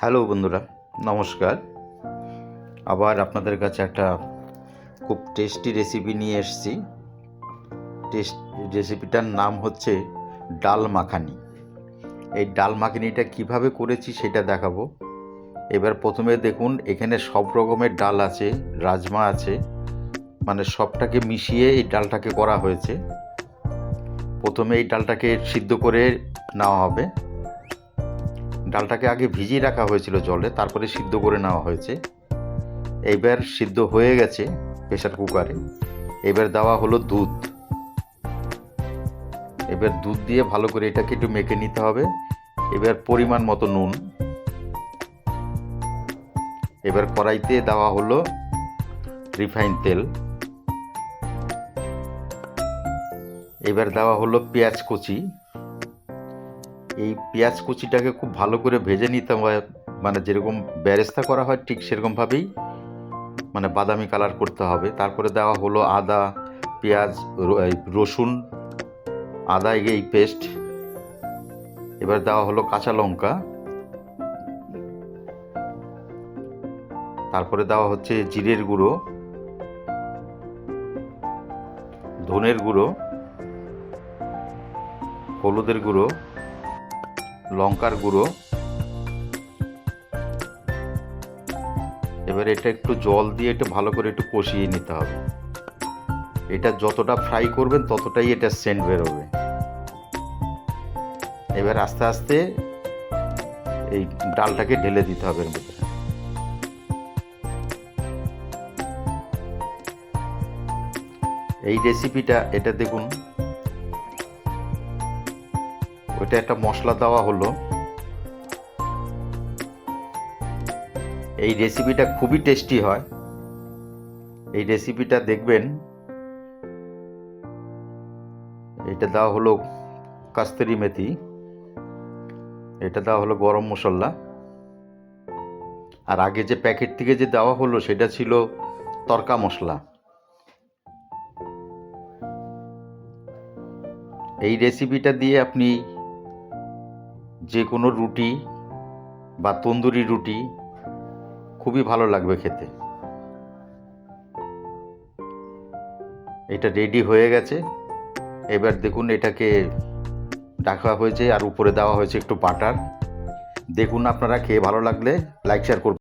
Hello বন্ধুরা, নমস্কার। আবার আপনাদের কাছে একটা খুব টেস্টি রেসিপি নিয়ে এসেছি। রেসিপিটার নাম হচ্ছে ডাল মাখানি। এই ডাল মাখানিটা কিভাবে করেছি সেটা দেখাবো। এবার প্রথমে দেখুন, এখানে সব রকমের ডাল আছে, রাজমা আছে, মানে সবটাকে মিশিয়ে এই ডালটাকে করা হয়েছে। প্রথমে এই ডালটাকে সিদ্ধ করে নেওয়া হবে। ডালটাকে আগে ভিজিয়ে রাখা হয়েছিল জলে, তারপরে সিদ্ধ করে নেওয়া হয়েছে। এইবার সিদ্ধ হয়ে গেছে প্রেসার কুকারে। এবার দেওয়া হলো দুধ। এবার দুধ দিয়ে ভালো করে এটাকে একটু মেখে নিতে হবে। এবার পরিমাণ মতো নুন। এবার কড়াইতে দেওয়া হলো রিফাইন তেল। এবার দেওয়া হলো পেঁয়াজ কুচি। এই পেঁয়াজ কুচিটাকে খুব ভালো করে ভেজে নিতে হয়, মানে যেরকম বেরেস্তা করা হয় ঠিক সেরকমভাবেই, মানে বাদামি কালার করতে হবে। তারপরে দেওয়া হলো আদা, পেঁয়াজ, রসুন, আদা এই পেস্ট। এবার দেওয়া হলো কাঁচা লঙ্কা। তারপরে দেওয়া হচ্ছে জিরের গুঁড়ো, ধনের গুঁড়ো, হলুদের গুঁড়ো, লঙ্কার গুঁড়ো। এবার এটা একটু জল দিয়ে একটু ভালো করে একটু কষিয়ে নিতে হবে। এটা যতটা ফ্রাই করবেন ততটাই এটা সেন্ট বেরোবে। এবার আস্তে আস্তে এই ডালটাকে ঢেলে দিতে হবে এর মধ্যে। এই রেসিপিটা এটা দেখুন, ওইটা একটা মশলা দেওয়া হলো। এই রেসিপিটা খুবই টেস্টি হয়। এই রেসিপিটা দেখবেন। এটা দেওয়া হলো কাস্তুরি মেথি। এটা দেওয়া হলো গরম মশলা। আর আগে যে প্যাকেট থেকে যে দেওয়া হলো সেটা ছিল তড়কা মশলা। এই রেসিপিটা দিয়ে আপনি যে কোনো রুটি বা তন্দুরি রুটি খুবই ভালো লাগবে খেতে। এটা রেডি হয়ে গেছে। এবার দেখুন, এটাকে রাখা হয়েছে আর উপরে দেওয়া হয়েছে একটু বাটার। দেখুন, আপনারা খেয়ে ভালো লাগলে লাইক শেয়ার করুন।